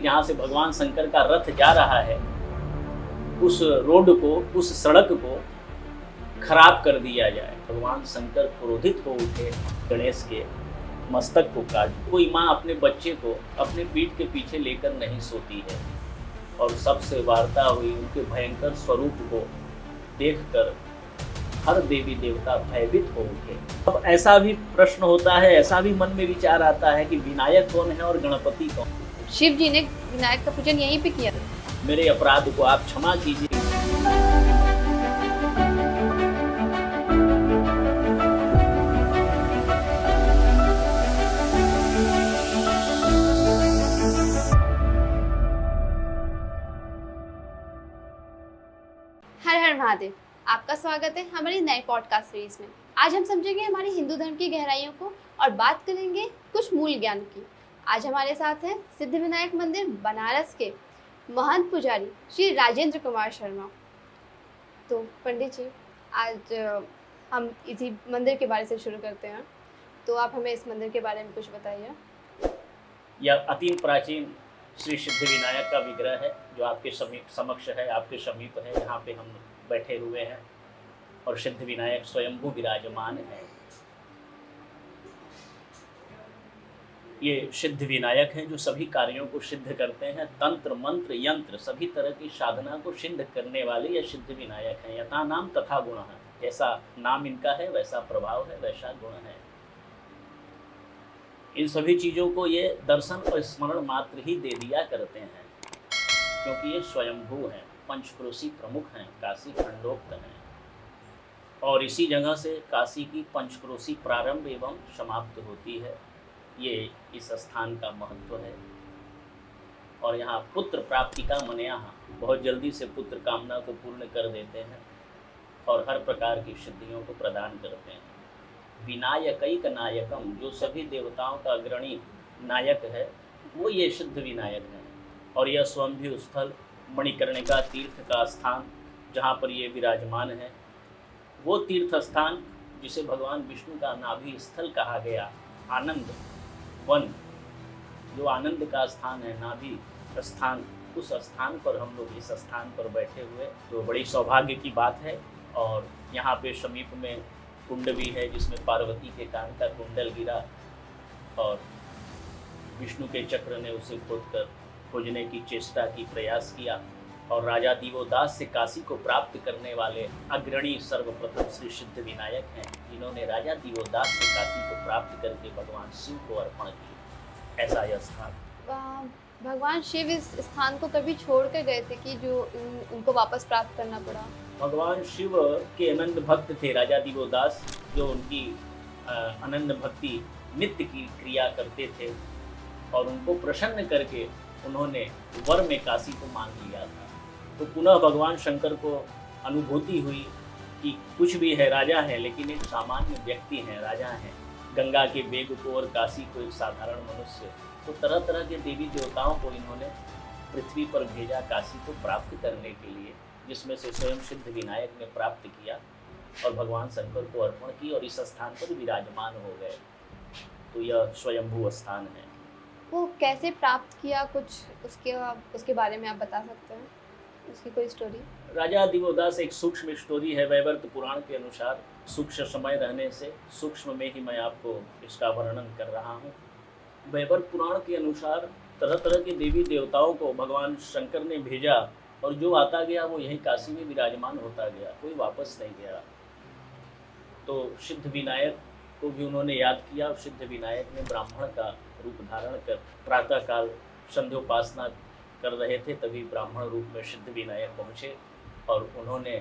जहाँ से भगवान शंकर का रथ जा रहा है, उस रोड को, उस सड़क को खराब कर दिया जाए। भगवान शंकर क्रोधित हो उठे, गणेश के मस्तक को काट। कोई माँ अपने बच्चे को अपने पीठ के पीछे लेकर नहीं सोती है, और सबसे वार्ता हुई। उनके भयंकर स्वरूप को देखकर हर देवी देवता भयभीत हो उठे। अब ऐसा भी प्रश्न होता है, ऐसा भी मन में विचार आता है कि विनायक कौन है और गणपति कौन? शिव जी ने विनायक का पूजन यहीं पे किया। मेरे अपराध को आप क्षमा कीजिए। हर हर महादेव, आपका स्वागत है हमारी नए पॉडकास्ट सीरीज में। आज हम समझेंगे हमारे हिंदू धर्म की गहराइयों को और बात करेंगे कुछ मूल ज्ञान की। आज हमारे साथ हैं सिद्धिविनायक मंदिर बनारस के महंत पुजारी श्री राजेंद्र कुमार शर्मा। तो पंडित जी, आज हम इसी मंदिर के बारे से शुरू करते हैं, तो आप हमें इस मंदिर के बारे में कुछ बताइए। यह अति प्राचीन श्री सिद्धिविनायक का विग्रह है, जो आपके समक्ष है, आपके समीप है। यहाँ पे हम बैठे हुए हैं और सिद्धिविनायक स्वयंभू विराजमान है। ये सिद्धिविनायक हैं जो सभी कार्यों को सिद्ध करते हैं। तंत्र मंत्र यंत्र सभी तरह की साधना को सिद्ध करने वाले ये सिद्धिविनायक हैं। यथा नाम तथा गुण है, जैसा नाम इनका है वैसा प्रभाव है, वैसा गुण है। इन सभी चीज़ों को ये दर्शन और स्मरण मात्र ही दे दिया करते हैं, क्योंकि ये स्वयंभू हैं, पंचक्रोशी प्रमुख हैं, काशी खंडोक्त हैं, और इसी जगह से काशी की पंचक्रोशी प्रारंभ एवं समाप्त होती है। ये इस स्थान का महत्व है। और यहाँ पुत्र प्राप्ति का मन, यहाँ बहुत जल्दी से पुत्र कामना को पूर्ण कर देते हैं और हर प्रकार की सिद्धियों को प्रदान करते हैं। विनायकैक नायकम, जो सभी देवताओं का अग्रणी नायक है, वो ये सिद्ध विनायक है। और यह स्वयंभू स्थल मणिकर्णिका तीर्थ का स्थान, जहाँ पर ये विराजमान है, वो तीर्थ स्थान जिसे भगवान विष्णु का नाभि स्थल कहा गया, आनंद वन, जो आनंद का स्थान है, नाभि स्थान, उस स्थान पर हम लोग इस स्थान पर बैठे हुए, तो बड़ी सौभाग्य की बात है। और यहाँ पे समीप में कुंड भी है, जिसमें पार्वती के कान का कुंडल गिरा और विष्णु के चक्र ने उसे खोजने की चेष्टा की, प्रयास किया। और राजा दिवोदास से काशी को प्राप्त करने वाले अग्रणी सर्वप्रथम श्री सिद्धिविनायक हैं, जिन्होंने राजा दिवोदास से काशी को प्राप्त करके भगवान शिव को अर्पण किया। ऐसा यह स्थान। भगवान शिव इस स्थान को कभी छोड़ कर गए थे कि जो उनको वापस प्राप्त करना पड़ा? भगवान शिव के अनंत भक्त थे राजा दिवोदास, जो उनकी अनंत भक्ति नित्य की क्रिया करते थे, और उनको प्रसन्न करके उन्होंने वर में काशी को मांग लिया था। तो पुनः भगवान शंकर को अनुभूति हुई कि कुछ भी है, राजा है, लेकिन एक सामान्य व्यक्ति है, राजा है, गंगा के वेग को और काशी को एक साधारण मनुष्य। तो तरह तरह के देवी देवताओं को इन्होंने पृथ्वी पर भेजा काशी को प्राप्त करने के लिए, जिसमें से स्वयं सिद्ध विनायक ने प्राप्त किया और भगवान शंकर को अर्पण की और इस स्थान पर विराजमान हो गए। तो यह स्वयंभू स्थान है। वो कैसे प्राप्त किया, कुछ उसके बारे में आप बता सकते हैं, उसकी कोई स्टोरी? राजा दिवोदास एक सूक्ष्म स्टोरी है। वैवर्त पुराण के अनुसार सूक्ष्म समय रहने से सूक्ष्म में ही मैं आपको इसका वर्णन कर रहा हूँ। वैवर्त पुराण के अनुसार तरह तरह के देवी देवताओं को भगवान शंकर ने भेजा, और जो आता गया वो यहीं काशी में विराजमान होता गया, कोई वापस नहीं गया। तो सिद्ध विनायक को भी उन्होंने याद किया, और सिद्ध विनायक ने ब्राह्मण का रूप धारण कर प्रातःकाल संध्योपासना कर रहे थे, तभी ब्राह्मण रूप में सिद्ध विनायक पहुँचे और उन्होंने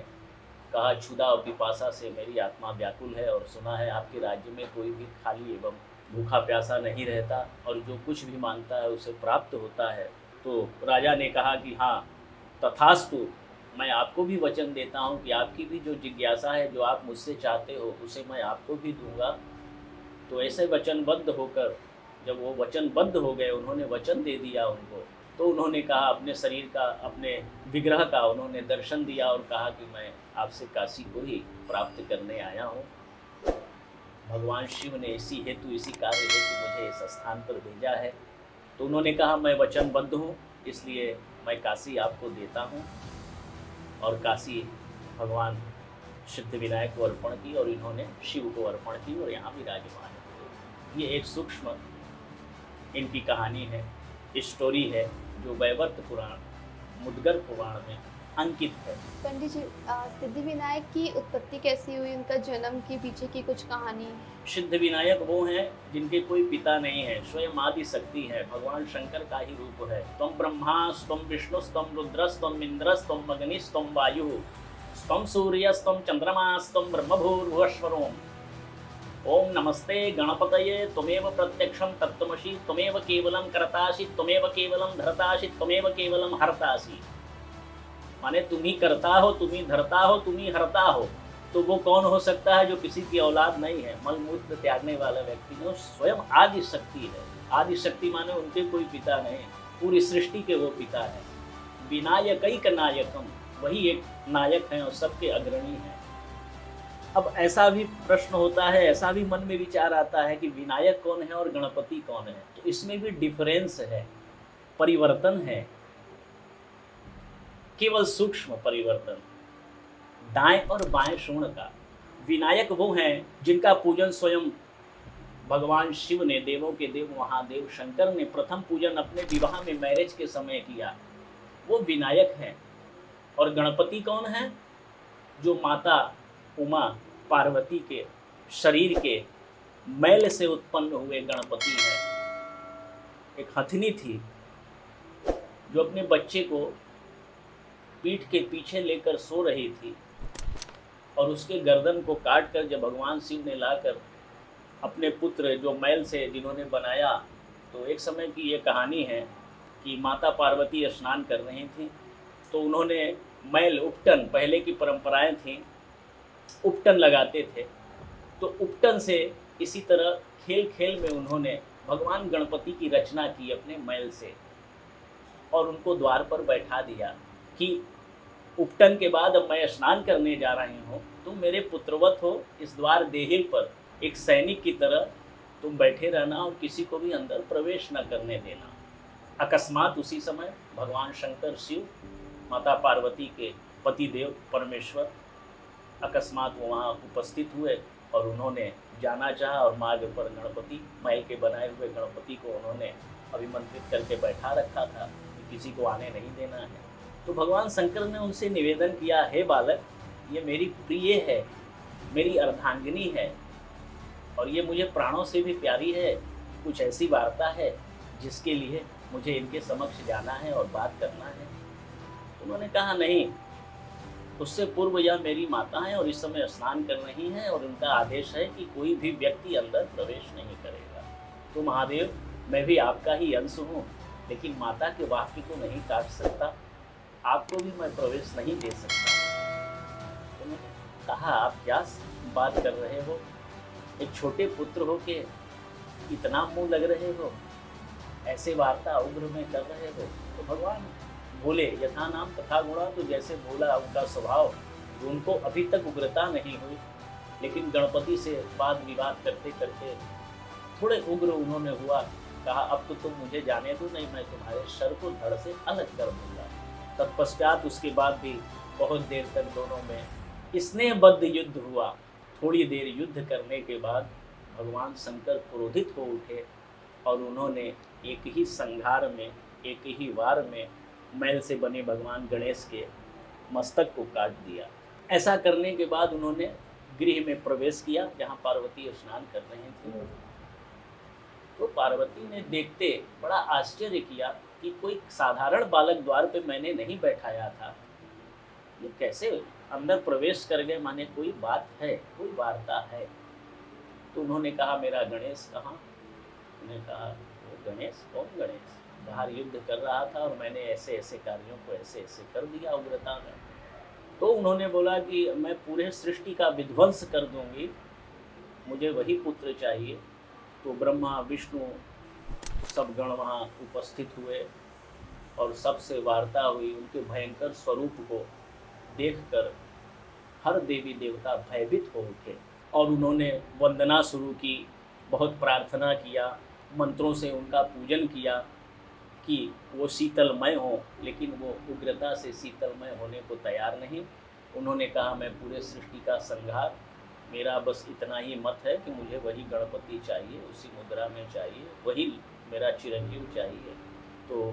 कहा, क्षुधा और पिपासा से मेरी आत्मा व्याकुल है, और सुना है आपके राज्य में कोई भी खाली एवं भूखा प्यासा नहीं रहता, और जो कुछ भी मांगता है उसे प्राप्त होता है। तो राजा ने कहा कि हाँ, तथास्तु, मैं आपको भी वचन देता हूँ कि आपकी भी जो जिज्ञासा है, जो आप मुझसे चाहते हो, उसे मैं आपको भी दूंगा। तो ऐसे वचनबद्ध होकर, जब वो वचनबद्ध हो गए, उन्होंने वचन दे दिया उनको, तो उन्होंने कहा, अपने शरीर का, अपने विग्रह का उन्होंने दर्शन दिया और कहा कि मैं आपसे काशी को ही प्राप्त करने आया हूँ। भगवान शिव ने इसी हेतु, इसी कार्य हेतु मुझे इस स्थान पर भेजा है। तो उन्होंने कहा, मैं वचनबद्ध हूँ इसलिए मैं काशी आपको देता हूँ। और काशी भगवान सिद्ध विनायक को अर्पण की और इन्होंने शिव को अर्पण की और यहाँ विराजमान हुए। ये एक सूक्ष्म इनकी कहानी है, स्टोरी है, जो वैवर्त पुराण, मुद्गर पुराण में अंकित है। पंडित जी, सिद्धि विनायक की उत्पत्ति कैसी हुई, उनका जन्म के पीछे की कुछ कहानी? सिद्ध विनायक वो हैं जिनके कोई पिता नहीं है, स्वयं आदि शक्ति है, भगवान शंकर का ही रूप है। त्वं ब्रह्मा त्वं विष्णु त्वं रुद्र त्वं इंद्र त्वं अग्नि त्वं वायु त्वं सूर्य त्वं चंद्रमा त्वं ब्रह्मभूर्भुवस्वरोम। ओम नमस्ते गणपतये त्वमेव प्रत्यक्षं तत्त्वमसि त्वमेव केवलं कर्तासि त्वमेव केवलं धर्तासि त्वमेव केवलं हर्तासि। माने तुम ही करता हो, तुम ही धरता हो, तुम ही हरता हो। तो वो कौन हो सकता है जो किसी की औलाद नहीं है, मल मूत्र त्यागने वाला व्यक्ति जो स्वयं आदि शक्ति है। आदि शक्ति माने उनके कोई पिता नहीं, पूरी सृष्टि के वो पिता है। विनायकैक नायकम, वही एक नायक हैं और सबके अग्रणी हैं। अब ऐसा भी प्रश्न होता है, ऐसा भी मन में विचार आता है कि विनायक कौन है और गणपति कौन है। तो इसमें भी डिफरेंस है, परिवर्तन है, केवल सूक्ष्म परिवर्तन, दाएं और बाएं शूण का। विनायक वो हैं जिनका पूजन स्वयं भगवान शिव ने, देवों के देव महादेव शंकर ने प्रथम पूजन अपने विवाह में, मैरिज के समय किया, वो विनायक हैं। और गणपति कौन है? जो माता उमा पार्वती के शरीर के मैल से उत्पन्न हुए गणपति हैं। एक हथनी थी जो अपने बच्चे को पीठ के पीछे लेकर सो रही थी और उसके गर्दन को काट कर जब भगवान शिव ने लाकर अपने पुत्र जो मैल से जिन्होंने बनाया, तो एक समय की ये कहानी है कि माता पार्वती स्नान कर रही थी, तो उन्होंने मैल उपटन, पहले की परंपराएं थी, उपटन लगाते थे, तो उपटन से इसी तरह खेल खेल में उन्होंने भगवान गणपति की रचना की अपने मैल से और उनको द्वार पर बैठा दिया कि उपटन के बाद अब मैं स्नान करने जा रही हूँ, तुम मेरे पुत्रवत हो, इस द्वार देहिल पर एक सैनिक की तरह तुम बैठे रहना और किसी को भी अंदर प्रवेश न करने देना। अकस्मात उसी समय भगवान शंकर शिव, माता पार्वती के पति देव परमेश्वर अकस्मात वहाँ उपस्थित हुए और उन्होंने जाना चाहा और मार्ग पर गणपति, मैल के बनाए हुए गणपति को उन्होंने अभिमंत्रित करके बैठा रखा था कि किसी को आने नहीं देना है। तो भगवान शंकर ने उनसे निवेदन किया, हे बालक, ये मेरी प्रिय है, मेरी अर्धांगिनी है और ये मुझे प्राणों से भी प्यारी है। कुछ ऐसी वार्ता है जिसके लिए मुझे इनके समक्ष जाना है और बात करना है। उन्होंने कहा, नहीं, उससे पूर्व यह मेरी माता है और इस समय स्नान कर रही हैं और उनका आदेश है कि कोई भी व्यक्ति अंदर प्रवेश नहीं करेगा। तो महादेव, मैं भी आपका ही अंश हूँ, लेकिन माता के वाक्य को नहीं काट सकता, आपको भी मैं प्रवेश नहीं दे सकता। तो मैंने कहा, आप क्या बात कर रहे हो? एक छोटे पुत्र हो के इतना मुंह लग रहे हो, ऐसे वार्ता उग्र में कर रहे हो? तो भगवान बोले, यथा नाम तथा गुणा, तो जैसे बोला उनका स्वभाव, तो उनको अभी तक उग्रता नहीं हुई, लेकिन गणपति से वाद विवाद करते करते थोड़े उग्र उन्होंने हुआ। कहा, अब तो तुम मुझे जाने दो, नहीं मैं तुम्हारे सर को धड़ से अलग कर दूंगा। तत्पश्चात उसके बाद भी बहुत देर तक दोनों में स्नेहबद्ध युद्ध हुआ। थोड़ी देर युद्ध करने के बाद भगवान शंकर क्रोधित हो उठे और उन्होंने एक ही संघार में, एक ही वार में मैल से बने भगवान गणेश के मस्तक को काट दिया। ऐसा करने के बाद उन्होंने गृह में प्रवेश किया जहाँ पार्वती स्नान कर रही थी। तो पार्वती ने देखते बड़ा आश्चर्य किया कि कोई साधारण बालक द्वार पे मैंने नहीं बैठाया था, ये कैसे अंदर प्रवेश कर गए? माने कोई बात है, कोई वार्ता है। तो उन्होंने कहा, मेरा गणेश कहाँ? उन्होंने कहा, वो गणेश? कौन गणेश? बाहर युद्ध कर रहा था और मैंने ऐसे ऐसे कार्यों को ऐसे ऐसे कर दिया उग्रता में। तो उन्होंने बोला कि मैं पूरे सृष्टि का विध्वंस कर दूंगी, मुझे वही पुत्र चाहिए। तो ब्रह्मा विष्णु सब गण वहाँ उपस्थित हुए और सबसे वार्ता हुई। उनके भयंकर स्वरूप को देखकर हर देवी देवता भयभीत हो उठे और उन्होंने वंदना शुरू की, बहुत प्रार्थना किया, मंत्रों से उनका पूजन किया कि वो शीतलमय हो, लेकिन वो उग्रता से शीतलमय होने को तैयार नहीं। उन्होंने कहा मैं पूरे सृष्टि का संहार, मेरा बस इतना ही मत है कि मुझे वही गणपति चाहिए, उसी मुद्रा में चाहिए, वही मेरा चिरंजीव चाहिए। तो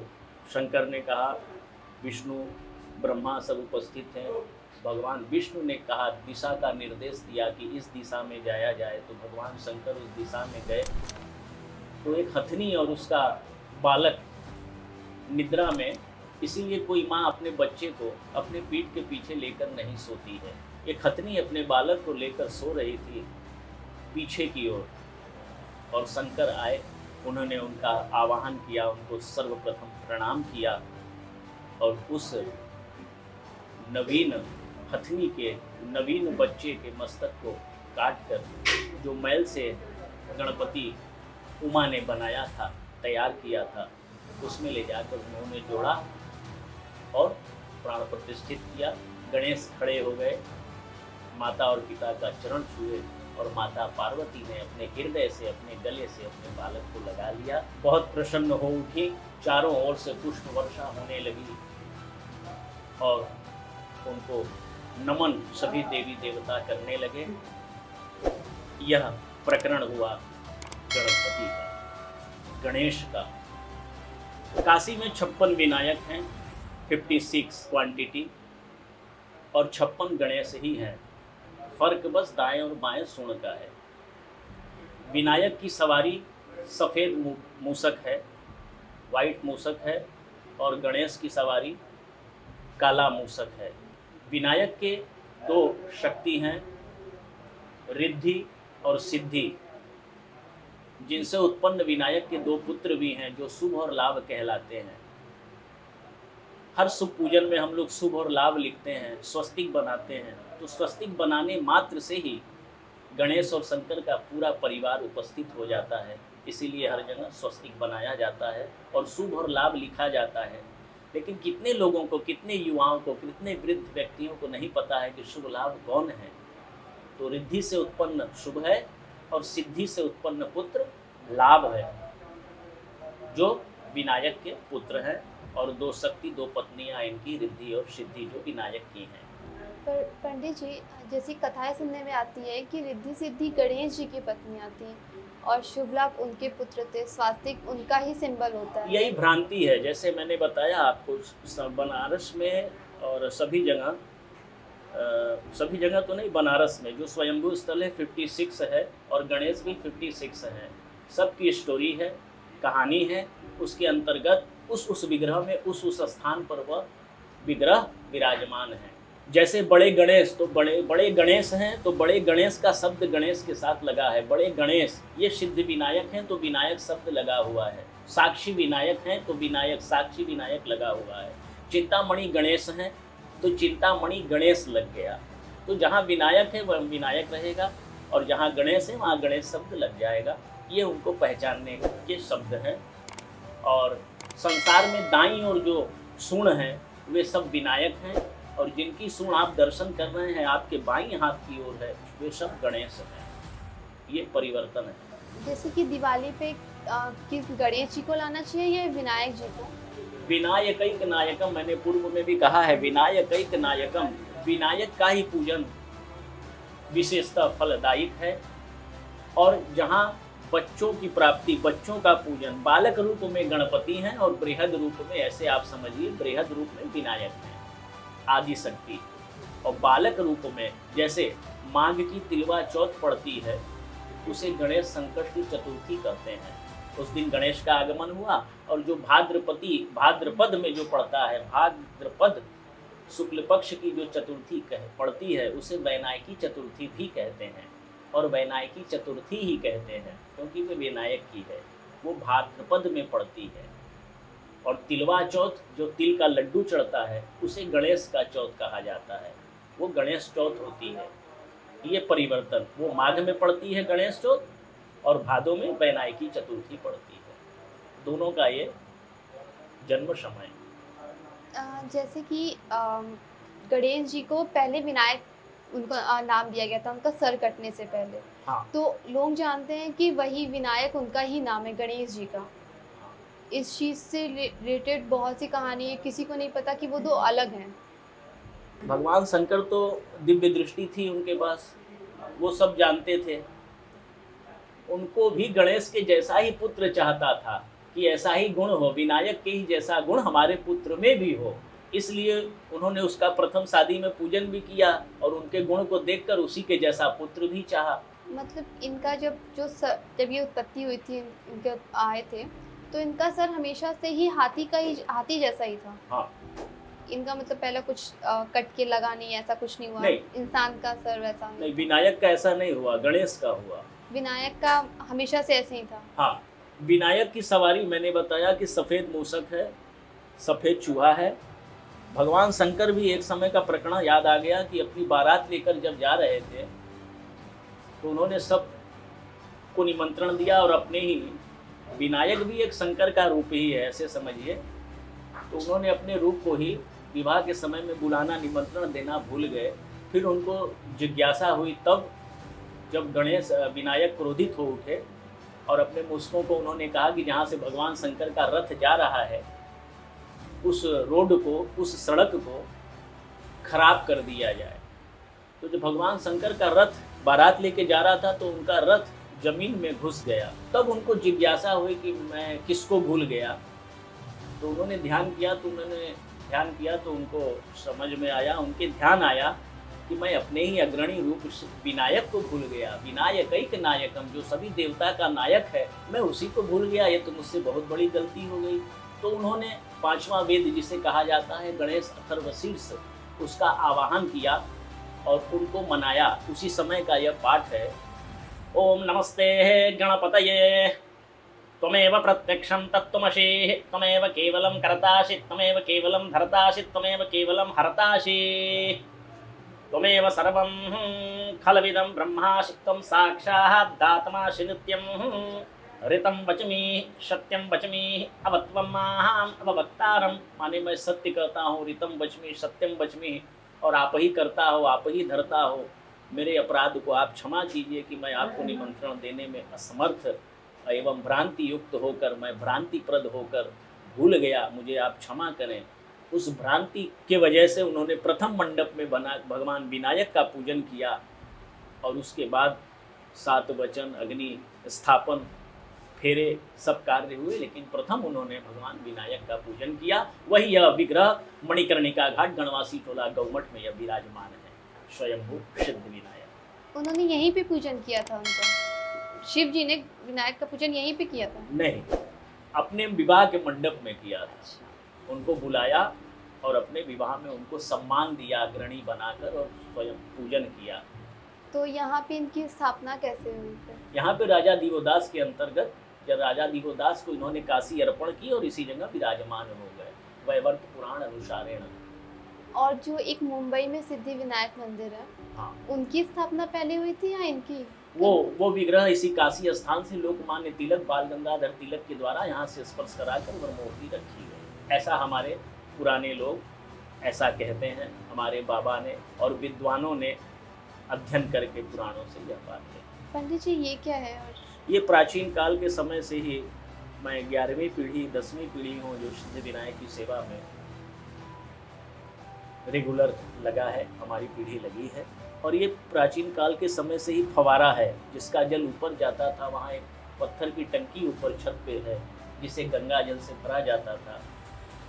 शंकर ने कहा, विष्णु ब्रह्मा सब उपस्थित हैं, भगवान विष्णु ने कहा, दिशा का निर्देश दिया कि इस दिशा में जाया जाए। तो भगवान शंकर उस दिशा में गए तो एक हथनी और उसका बालक निद्रा में, इसीलिए कोई माँ अपने बच्चे को अपने पीठ के पीछे लेकर नहीं सोती है। एक हथनी अपने बालक को लेकर सो रही थी पीछे की ओर, और शंकर आए, उन्होंने उनका आवाहन किया, उनको सर्वप्रथम प्रणाम किया और उस नवीन हथनी के नवीन बच्चे के मस्तक को काटकर, जो मैल से गणपति उमा ने बनाया था, तैयार किया था, उसमें ले जाकर उन्होंने जोड़ा और प्राण प्रतिष्ठित किया। गणेश खड़े हो गए, माता और पिता का चरण छुए, और माता पार्वती ने अपने हृदय से, अपने गले से अपने बालक को लगा लिया। बहुत प्रसन्न हो उठी, चारों ओर से पुष्प वर्षा होने लगी और उनको नमन सभी देवी देवता करने लगे। यह प्रकरण हुआ गणपति का, गणेश का। काशी में 56 विनायक हैं, 56 क्वांटिटी, और 56 गणेश ही हैं। फर्क बस दाएं और बाएं सूंड का है। विनायक की सवारी सफ़ेद मूसक है, वाइट मूसक है, और गणेश की सवारी काला मूसक है। विनायक के दो शक्ति हैं, रिद्धि और सिद्धि, जिनसे उत्पन्न विनायक के दो पुत्र भी हैं जो शुभ और लाभ कहलाते हैं। हर शुभ पूजन में हम लोग शुभ और लाभ लिखते हैं, स्वस्तिक बनाते हैं। तो स्वस्तिक बनाने मात्र से ही गणेश और शंकर का पूरा परिवार उपस्थित हो जाता है, इसीलिए हर जगह स्वस्तिक बनाया जाता है और शुभ और लाभ लिखा जाता है। लेकिन कितने लोगों को, कितने युवाओं को, कितने वृद्ध व्यक्तियों को नहीं पता है कि शुभ लाभ कौन है। तो रिद्धि से उत्पन्न शुभ है और सिद्धि से उत्पन्न पुत्र लाभ है, जो विनायक के पुत्र हैं, और दो शक्ति, दो पत्नियां इनकी, रिद्धि और सिद्धि, जो विनायक की हैं। पर पंडित जी, जैसी कथाएं सुनने में आती है कि रिद्धि सिद्धि गणेश जी की पत्नियां थी और शुभ लाभ उनके पुत्र थे, स्वास्तिक उनका ही सिंबल होता है। यही भ्रांति है। जैसे मैंने बताया आपको, बनारस में और सभी जगह तो नहीं, बनारस में जो स्वयंभू स्थल है 56 है, और गणेश भी 56 है। सबकी स्टोरी है, कहानी है। उसके अंतर्गत उस विग्रह में, उस स्थान पर वह विग्रह विराजमान है। जैसे बड़े गणेश, तो बड़े गणेश हैं, तो बड़े गणेश का शब्द गणेश के साथ लगा है। बड़े गणेश ये सिद्ध विनायक हैं, तो विनायक शब्द लगा हुआ है। साक्षी विनायक हैं, तो विनायक, साक्षी विनायक लगा हुआ है। चिंतामणि गणेश हैं, तो चिंतामणि गणेश लग गया। तो जहाँ विनायक है वह विनायक रहेगा, और जहाँ गणेश है वहाँ गणेश शब्द लग जाएगा। ये उनको पहचानने के शब्द हैं। और संसार में दाईं ओर जो सूंड हैं वे सब विनायक हैं, और जिनकी सूंड आप दर्शन कर रहे हैं आपके बाईं हाथ की ओर है, वे सब गणेश हैं। ये परिवर्तन है। जैसे कि दिवाली पे किस गणेश जी को लाना चाहिए या विनायक जी को? विनायकैक नायकम, मैंने पूर्व में भी कहा है, विनायकैक नायकम, विनायक का ही पूजन विशेषतः फलदायक है। और जहाँ बच्चों की प्राप्ति, बच्चों का पूजन, बालक रूप में गणपति हैं, और बृहद रूप में, ऐसे आप समझिए, बृहद रूप में विनायक हैं, आदि शक्ति। और बालक रूप में जैसे माघ की तिलवा चौथ पड़ती है, उसे गणेश संकष्टी चतुर्थी कहते हैं। उस दिन गणेश का आगमन हुआ, और जो भाद्रपद में जो पड़ता है, भाद्रपद शुक्ल पक्ष की जो चतुर्थी पड़ती है, उसे वैनायकी चतुर्थी भी कहते हैं। और वैनायकी चतुर्थी ही कहते हैं क्योंकि वे विनायक की है, वो भाद्रपद में पड़ती है। और तिलवा चौथ, जो तिल का लड्डू चढ़ता है, उसे गणेश का चौथ कहा जाता है, वो गणेश चौथ होती है। ये परिवर्तन, वो माघ में पड़ती है गणेश चौथ, और भादों में वैनायकी चतुर्थी पड़ती है। दोनों का ये जन्म समय। जैसे कि गणेश जी को पहले विनायक उनको नाम दिया गया था, उनका सर कटने से पहले। हाँ। तो लोग जानते हैं कि वही विनायक उनका ही नाम है, गणेश जी का। इस चीज़ से रिलेटेड बहुत सी कहानी है, किसी को नहीं पता कि वो दो अलग हैं। भगवान शंकर तो दिव्य दृष्टि थी उनके पास, वो सब जानते थे। उनको भी गणेश के जैसा ही पुत्र चाहता था कि ऐसा ही गुण हो, विनायक के ही जैसा गुण हमारे पुत्र में भी हो। इसलिए उन्होंने उसका प्रथम शादी में पूजन भी किया और उनके गुण को देखकर उसी के जैसा पुत्र भी चाहा। मतलब इनका जब ये उत्पत्ति हुई थी, इनके आए थे, तो इनका सर हमेशा से ही हाथी जैसा ही था। हाँ, इनका मतलब पहले कुछ कट के लगा नहीं, ऐसा कुछ नहीं हुआ। नहीं। इंसान का सर वैसा नहीं, विनायक का ऐसा नहीं हुआ, गणेश का हुआ। विनायक का हमेशा से ऐसे ही था। हाँ, विनायक की सवारी मैंने बताया कि सफ़ेद मूसक है, सफ़ेद चूहा है। भगवान शंकर भी एक समय का प्रकरण याद आ गया कि अपनी बारात लेकर जब जा रहे थे तो उन्होंने सब को निमंत्रण दिया और अपने ही, विनायक भी एक शंकर का रूप ही है ऐसे समझिए, तो उन्होंने अपने रूप को ही विवाह के समय में बुलाना, निमंत्रण देना भूल गए। फिर उनको जिज्ञासा हुई तब जब विनायक क्रोधित हो उठे और अपने मुस्कों को उन्होंने कहा कि जहाँ से भगवान शंकर का रथ जा रहा है उस रोड को, उस सड़क को खराब कर दिया जाए। तो जब भगवान शंकर का रथ बारात लेके जा रहा था तो उनका रथ जमीन में घुस गया। तब उनको जिज्ञासा हुई कि मैं किसको भूल गया। तो उन्होंने ध्यान किया तो उनको समझ में आया, उनके ध्यान आया कि मैं अपने ही अग्रणी रूप विनायक को भूल गया। विनायक एक नायकम, जो सभी देवता का नायक है, मैं उसी को भूल गया। ये तो मुझसे बहुत बड़ी गलती हो गई। तो उन्होंने पांचवा वेद जिसे कहा जाता है गणेश अथर्वशीर्ष, उसका आवाहन किया और उनको मनाया। उसी समय का यह पाठ है, ओम नमस्ते गणपतये त्वमेव प्रत्यक्षं तत्त्वमसि त्वमेव केवलं कर्तासि त्वमेव केवलं धर्तासि त्वमेव केवलं हर्तासि त्वमेव सर्वं खलविदं ब्रह्मासि त्वं साक्षादात्मासि नित्यं ऋतं वचमि सत्यं वचमि अवत्वं माहाम् अववक्तारं। माने मैं सत्य कहता हूँ, ऋतं वचमि सत्यं वचमि, और आप ही करता हो, आप ही धरता हो। मेरे अपराध को आप क्षमा कीजिए कि मैं आपको निमंत्रण देने में असमर्थ एवं भ्रांति युक्त होकर, मैं भ्रांतिप्रद होकर भूल गया, मुझे आप क्षमा करें। उस भ्रांति के वजह से उन्होंने प्रथम मंडप में बना भगवान विनायक का पूजन किया और उसके बाद 7 वचन, अग्नि स्थापन, फेरे, सब कार्य हुए, लेकिन प्रथम उन्होंने भगवान विनायक का पूजन किया। वही यह विग्रह मणिकर्णिका घाट गणवासी टोला गौमठ में यह विराजमान है, स्वयंभू सिद्ध विनायक। उन्होंने यहीं पे पूजन किया था उनका? शिव जी ने विनायक का पूजन यहीं पे किया था? नहीं, अपने विवाह के मंडप में किया था। उनको बुलाया और अपने विवाह में उनको सम्मान दिया अग्रणी बनाकर और स्वयं पूजन किया। तो यहाँ पे इनकी स्थापना कैसे हुई फिर? यहाँ पे राजा दिवोदास के अंतर्गत, जब राजा दिवोदास को इन्होंने काशी अर्पण की और इसी जगह विराजमान हो गए, वैवर्त पुराण अनुसारेण। और जो एक मुंबई में सिद्धि विनायक मंदिर है, हाँ, उनकी स्थापना पहले हुई थी या इनकी? वो विग्रह इसी काशी स्थान से लोकमान्य तिलक, बाल गंगाधर तिलक के द्वारा यहाँ से स्पर्श कराकर वरमूर्ति रखी गई। ऐसा हमारे पुराने लोग ऐसा कहते हैं, हमारे बाबा ने और विद्वानों ने अध्ययन करके पुराणों से यह बात है। पंडित जी ये क्या है? और ये प्राचीन काल के समय से ही, मैं 11वीं पीढ़ी 10वीं पीढ़ी हूँ जो सिद्धि विनायक की सेवा में रेगुलर लगा है, हमारी पीढ़ी लगी है। और ये प्राचीन काल के समय से ही फवारा है जिसका जल ऊपर जाता था। वहाँ एक पत्थर की टंकी ऊपर छत पे है जिसे गंगा जल से भरा जाता था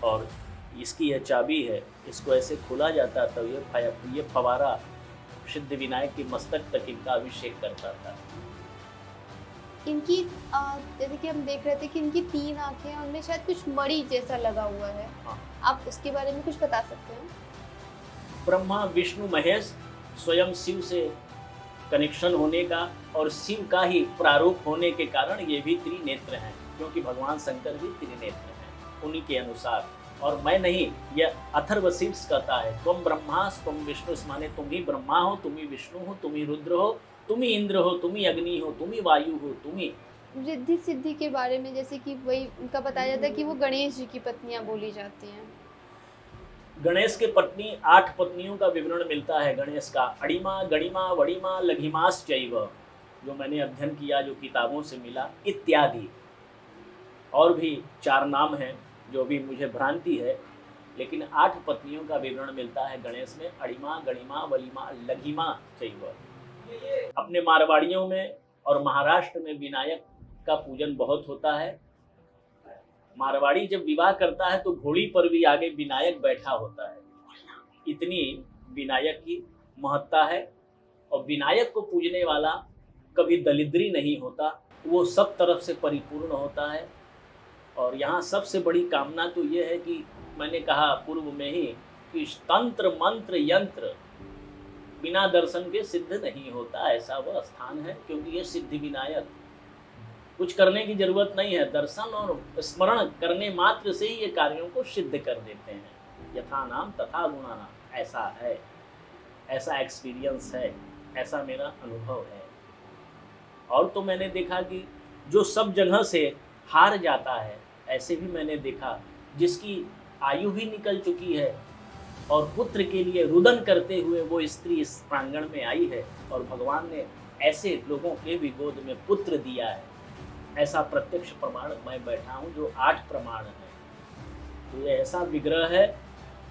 और इसकी यह चाबी है, इसको ऐसे खोला जाता था, ये फवारा सिद्ध विनायक के मस्तक तक इनका अभिषेक करता था। इनकी जैसे कि हम देख रहे थे कि इनकी 3 आंखें हैं, उनमें शायद कुछ मणि जैसा लगा हुआ है। हाँ। आप उसके बारे में कुछ बता सकते हैं? ब्रह्मा विष्णु महेश स्वयं शिव से कनेक्शन होने का और शिव का ही प्रारूप होने के कारण ये भी त्रिनेत्र हैं, क्योंकि भगवान शंकर भी त्रिनेत्र हैं उन्हीं के अनुसार। और मैं नहीं, यह अथर्वशीर्ष कहता है, तुम ब्रह्मास तुम विष्णु, माने तुम ही ब्रह्मा हो, तुम ही विष्णु हो, तुम ही रुद्र हो, तुम ही इंद्र हो, तुम ही अग्नि हो, तुम ही वायु हो, तुम ही। रिद्धि सिद्धि के बारे में जैसे कि वही उनका बताया जाता है कि वो गणेश जी की पत्नियां बोली जाती हैं। गणेश के पत्नी 8 पत्नियों का विवरण मिलता है गणेश का। अड़िमा गणिमा वड़िमा लघिमास चैव, जो मैंने अध्ययन किया, जो किताबों से मिला, इत्यादि। और भी 4 नाम हैं जो भी मुझे भ्रांति है, लेकिन 8 पत्नियों का विवरण मिलता है गणेश में। अणिमा, गणिमा, वलिमा, लघिमा चैव। अपने मारवाड़ियों में और महाराष्ट्र में विनायक का पूजन बहुत होता है। मारवाड़ी जब विवाह करता है तो घोड़ी पर भी आगे विनायक बैठा होता है। इतनी विनायक की महत्ता है। और विनायक को पूजने वाला कभी दरिद्री नहीं होता, वो सब तरफ से परिपूर्ण होता है। और यहाँ सबसे बड़ी कामना तो ये है कि मैंने कहा पूर्व में ही कि तंत्र मंत्र यंत्र बिना दर्शन के सिद्ध नहीं होता, ऐसा वह स्थान है। क्योंकि ये सिद्धि विनायक, कुछ करने की जरूरत नहीं है, दर्शन और स्मरण करने मात्र से ही ये कार्यों को सिद्ध कर देते हैं। यथा नाम तथा गुणा नाम, ऐसा है, ऐसा एक्सपीरियंस है, ऐसा मेरा अनुभव है। और तो मैंने देखा कि जो सब जगह से हार जाता है, ऐसे भी मैंने देखा जिसकी आयु भी निकल चुकी है और पुत्र के लिए रुदन करते हुए वो स्त्री इस प्रांगण में आई है और भगवान ने ऐसे लोगों के भी गोद में पुत्र दिया है। ऐसा प्रत्यक्ष प्रमाण मैं बैठा हूँ, जो 8 प्रमाण है। तो ये ऐसा विग्रह है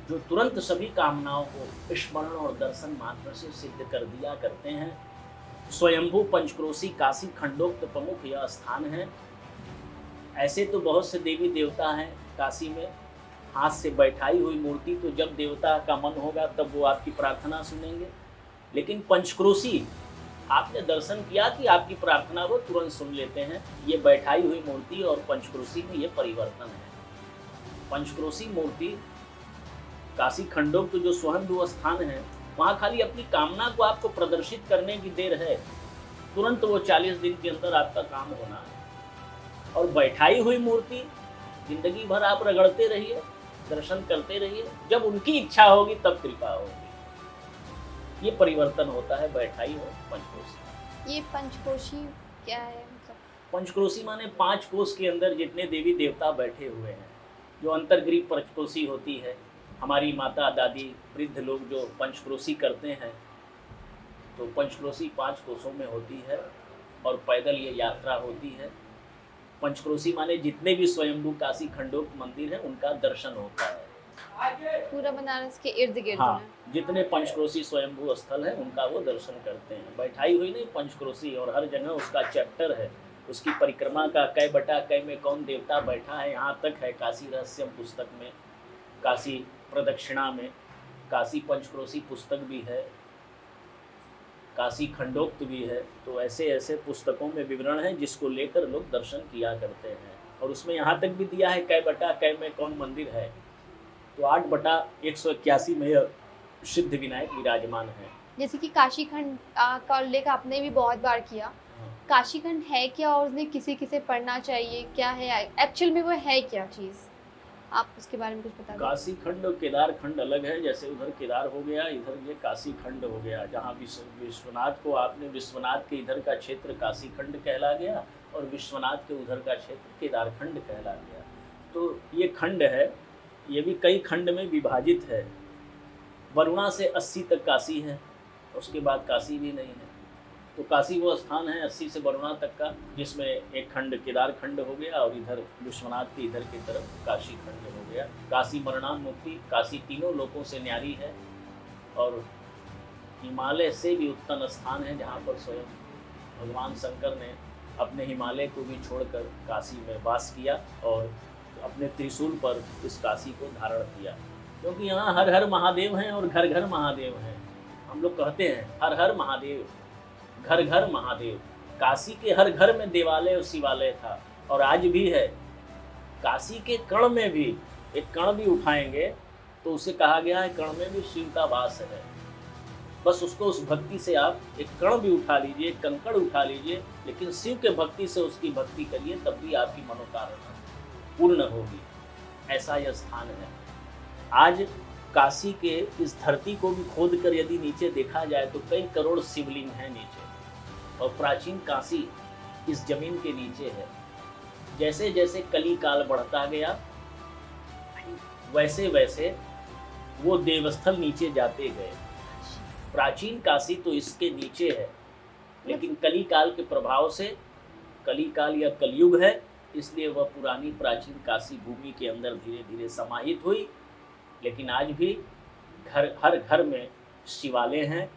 जो तुरंत सभी कामनाओं को स्मरण और दर्शन मात्र से सिद्ध कर दिया करते हैं। स्वयंभू पंचक्रोशी काशी खंडोक्त प्रमुख यह स्थान है। ऐसे तो बहुत से देवी देवता हैं काशी में, हाथ से बैठाई हुई मूर्ति, तो जब देवता का मन होगा तब वो आपकी प्रार्थना सुनेंगे। लेकिन पंचक्रोशी आपने दर्शन किया कि आपकी प्रार्थना वो तुरंत सुन लेते हैं। ये बैठाई हुई मूर्ति और पंचक्रोशी में ये परिवर्तन है। पंचक्रोशी मूर्ति काशी खंडोक्त जो स्वयंभू स्थान है, वहाँ खाली अपनी कामना को आपको प्रदर्शित करने की देर है, तुरंत वो 40 दिन के अंदर आपका काम होना है। और बैठाई हुई मूर्ति जिंदगी भर आप रगड़ते रहिए, दर्शन करते रहिए, जब उनकी इच्छा होगी तब कृपा होगी। ये परिवर्तन होता है बैठाई और पंचकोशी। ये पंचकोशी क्या है मतलब? पंचक्रोशी माने 5 कोश के अंदर जितने देवी देवता बैठे हुए हैं, जो अंतर्गृह पंचक्रोशी होती है। हमारी माता दादी वृद्ध लोग जो पंचक्रोशी करते हैं, तो पंचक्रोशी 5 कोशों में होती है और पैदल ये यात्रा होती है। पंचक्रोशी माने जितने भी स्वयंभू काशी खंडोक्त मंदिर हैं उनका दर्शन होता है। पूरा बनारस के इर्द गिर्द हाँ, में जितने पंचक्रोशी स्वयंभू स्थल है उनका वो दर्शन करते हैं। बैठाई हुई नहीं पंचक्रोशी, और हर जगह उसका चैप्टर है, उसकी परिक्रमा का कै बटा कै में कौन देवता बैठा है, यहाँ तक है काशी रहस्यम पुस्तक में, काशी प्रदक्षिणा में, काशी पंचक्रोशी पुस्तक भी है, काशी खंडोक्त भी है। तो ऐसे ऐसे पुस्तकों में विवरण है जिसको लेकर लोग दर्शन किया करते हैं। और उसमें यहाँ तक भी दिया है कै बटा कै में कौन मंदिर है। तो 8/181 में यह सिद्ध विनायक विराजमान है। जैसे कि काशी खंड का उल्लेख आपने भी बहुत बार किया। काशी खंड है क्या और उसने किसे किसे पढ़ना चाहिए, क्या है एक्चुअल में, वो है क्या चीज़, आप उसके बारे में कुछ बता दें। काशी खंड और केदार खंड अलग है। जैसे उधर केदार हो गया, इधर ये काशी खंड हो गया। जहाँ विश्वनाथ को आपने, विश्वनाथ के इधर का क्षेत्र काशी खंड कहला गया और विश्वनाथ के उधर का क्षेत्र केदार खंड कहला गया। तो ये खंड है, ये भी कई खंड में विभाजित है। वरुणा से 80 तक काशी है, उसके बाद काशी भी नहीं है। तो काशी वो स्थान है 80 से वरुणा तक का, जिसमें एक खंड केदार खंड हो गया और इधर विश्वनाथ के इधर की तरफ काशी खंड हो गया। काशी मरणान मुक्ति, काशी तीनों लोकों से न्यारी है और हिमालय से भी उत्तम स्थान है, जहाँ पर स्वयं भगवान शंकर ने अपने हिमालय को भी छोड़कर काशी में वास किया और अपने त्रिशूल पर इस काशी को धारण किया। क्योंकि यहाँ हर हर महादेव हैं और घर घर महादेव हैं। हम लोग कहते हैं हर हर महादेव, घर घर महादेव। काशी के हर घर में देवालय और शिवालय था और आज भी है। काशी के कण में भी, एक कण भी उठाएंगे तो उसे कहा गया है कण में भी शिव का वास है। बस उसको उस भक्ति से आप एक कण भी उठा लीजिए, कंकड़ उठा लीजिए, लेकिन शिव के भक्ति से उसकी भक्ति करिए, तब भी आपकी मनोकामना पूर्ण होगी। ऐसा यह स्थान है। आज काशी के इस धरती को भी खोद कर यदि नीचे देखा जाए तो कई करोड़ शिवलिंग हैं नीचे, और प्राचीन काशी इस जमीन के नीचे है। जैसे जैसे कली काल बढ़ता गया वैसे वैसे वो देवस्थल नीचे जाते गए। प्राचीन काशी तो इसके नीचे है, लेकिन कली काल के प्रभाव से, कली काल या कलयुग है, इसलिए वह पुरानी प्राचीन काशी भूमि के अंदर धीरे धीरे समाहित हुई। लेकिन आज भी हर घर में शिवालय हैं।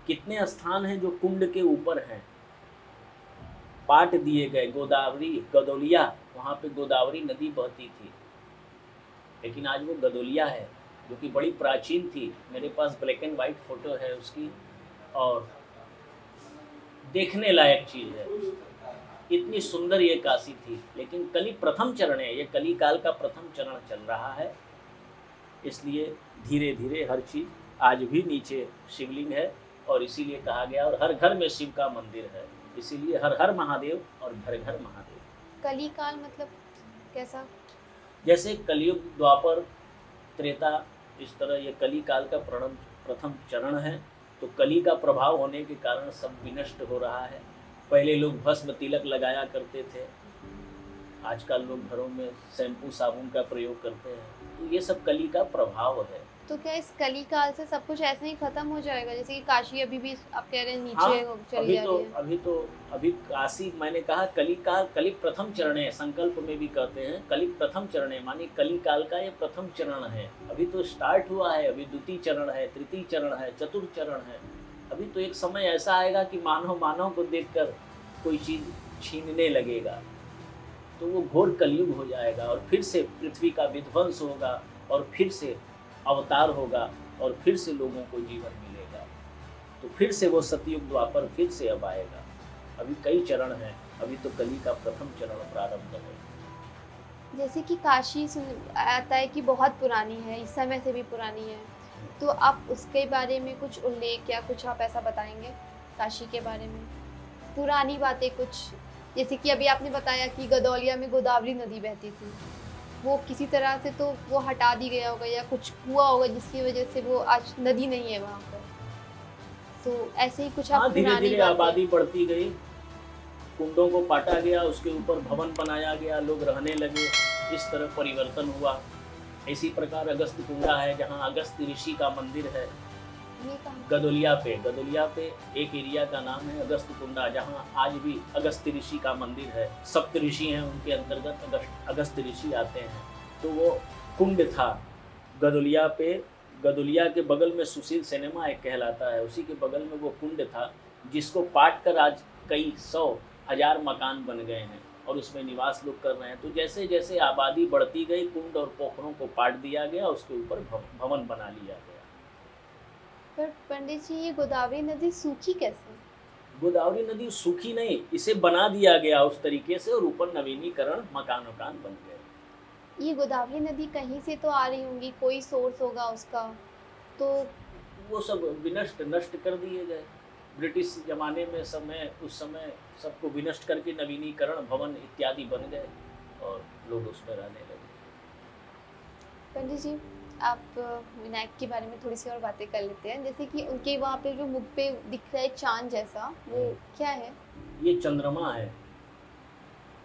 कितने स्थान हैं जो कुंड के ऊपर हैं, पाट दिए गए। गोदावरी, गदोलिया, वहाँ पे गोदावरी नदी बहती थी, लेकिन आज वो गदोलिया है जो कि बड़ी प्राचीन थी। मेरे पास ब्लैक एंड वाइट फोटो है उसकी, और देखने लायक चीज़ है। इतनी सुंदर ये काशी थी। लेकिन कली प्रथम चरण है, ये कली काल का प्रथम चरण चल रहा है, इसलिए धीरे धीरे हर चीज़। आज भी नीचे शिवलिंग है, और इसीलिए कहा गया, और हर घर में शिव का मंदिर है, इसीलिए हर हर महादेव और घर घर महादेव। कली काल मतलब कैसा? जैसे कलयुग, द्वापर, त्रेता, इस तरह ये कली काल का प्रथम चरण है। तो कली का प्रभाव होने के कारण सब विनष्ट हो रहा है। पहले लोग भस्म तिलक लगाया करते थे, आजकल लोग घरों में शैम्पू साबुन का प्रयोग करते हैं। तो ये सब कली का प्रभाव है। तो क्या इस कली काल से सब कुछ ऐसे ही खत्म हो जाएगा? जैसे कि काशी अभी भी आप कह रहे हैं नीचे हाँ, चली जा रही है। अभी काशी, मैंने कहा कली काल, कली प्रथम चरण है। संकल्प में भी कहते हैं कली प्रथम चरण है, मानी कली काल का ये प्रथम चरण है। अभी तो स्टार्ट हुआ है, अभी द्वितीय चरण है, तृतीय चरण है, चतुर्थ चरण है। अभी तो एक समय ऐसा आएगा कि मानव को देखकर कोई चीज़ छीनने लगेगा, तो वो घोर कलयुग हो जाएगा, और फिर से पृथ्वी का विध्वंस होगा, और फिर से अवतार होगा, और फिर से लोगों को जीवन मिलेगा। तो फिर से वो सतयुग द्वापर फिर से अब आएगा। अभी कई चरण हैं, अभी तो कली का प्रथम चरण प्रारंभ है। जैसे कि काशी आता है कि बहुत पुरानी है, इस समय से भी पुरानी है, तो आप उसके बारे में कुछ उल्लेख या कुछ आप ऐसा बताएंगे काशी के बारे में, पुरानी बातें कुछ? जैसे कि अभी आपने बताया कि गदौलिया में गोदावरी नदी बहती थी, वो किसी तरह से तो वो हटा दी गया होगा या कुछ हुआ होगा जिसकी वजह से वो आज नदी नहीं है वहाँ पर। तो ऐसे ही कुछ आप धीरे पुरानी धीरे बातें। आबादी बढ़ती गई, कुंडों को पाटा गया, उसके ऊपर भवन बनाया गया, लोग रहने लगे, इस तरह परिवर्तन हुआ। इसी प्रकार अगस्त कुंडा है, जहाँ अगस्त ऋषि का मंदिर है। ये कहाँ? गदोलिया पे एक एरिया का नाम है अगस्त कुंडा, जहाँ आज भी अगस्त ऋषि का मंदिर है। सप्त ऋषि हैं, उनके अंतर्गत अगस्त ऋषि आते हैं। तो वो कुंड था गदोलिया पे। गदोलिया के बगल में सुशील सिनेमा एक कहलाता है, उसी के बगल में वो कुंड था, जिसको पाट कर आज कई 100,000 मकान बन गए हैं, और उसमें निवास लोग कर रहे हैं। तो जैसे जैसे आबादी बढ़ती गई, कुंड और पोखरों को पाट दिया गया, उसके ऊपर भवन बना लिया गया। पर पंडित जी, ये गोदावरी नदी सूखी कैसे? गोदावरी नदी सूखी नहीं, इसे बना दिया गया उस तरीके से, और ऊपर नवीनीकरण, मकान बन गए। ये गोदावरी नदी कहीं से तो आ रही होंगी, कोई सोर्स होगा उसका, तो वो सब नष्ट कर दिए गए। ब्रिटिश जमाने में उस समय सबको विनष्ट करके नवीनीकरण, भवन इत्यादि बन गए, और लोग उसमें रहने लगे। पंडित जी, आप विनायक के बारे में थोड़ी सी और बातें कर लेते हैं। जैसे कि उनके वहाँ पे जो मुख पे दिख रहा है चांद जैसा, वो क्या है? ये चंद्रमा है।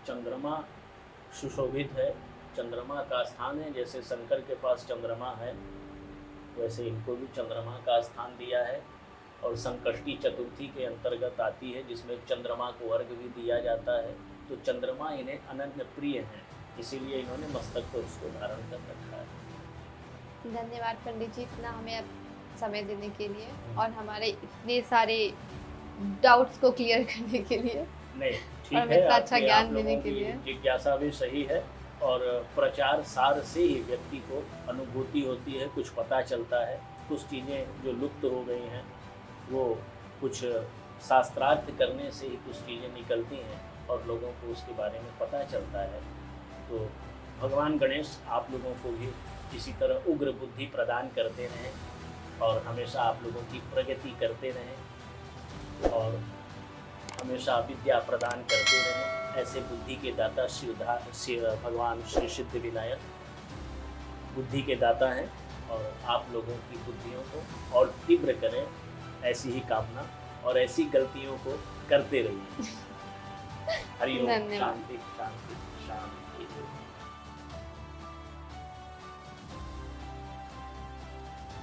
चंद्रमा सुशोभित है, चंद्रमा का स्थान है। जैसे शंकर के पास चंद्रमा है, वैसे इनको भी चंद्रमा का स्थान दिया है। और संकष्टी चतुर्थी के अंतर्गत आती है, जिसमें चंद्रमा को अर्घ्य भी दिया जाता है। तो चंद्रमा इन्हें अनन्य प्रिय हैं, इसीलिए इन्होंने मस्तक पर उसको धारण कर रखा है। धन्यवाद पंडित जी, इतना हमें समय देने के लिए और हमारे इतने सारे डाउट्स को क्लियर करने के लिए। नहीं, ठीक और है, इतना अच्छा ज्ञान आप देने लोगों के की लिए। जिज्ञासा भी सही है, और प्रचार सार से ही व्यक्ति को अनुभूति होती है, कुछ पता चलता है। कुछ चीज़ें जो लुप्त हो गई हैं, वो कुछ शास्त्रार्थ करने से ही कुछ चीज़ें निकलती हैं, और लोगों को उसके बारे में पता चलता है। तो भगवान गणेश आप लोगों को भी इसी तरह उग्र बुद्धि प्रदान करते रहें, और हमेशा आप लोगों की प्रगति करते रहें, और हमेशा विद्या प्रदान करते रहें। ऐसे बुद्धि के दाता भगवान श्री सिद्ध विनायक बुद्धि के दाता हैं, और आप लोगों की बुद्धियों को और तीव्र करें, ऐसी ही कामना, और ऐसी गलतियों को करते रहिए। हरि ओम। धन्यवाद। शांति शांति शांति।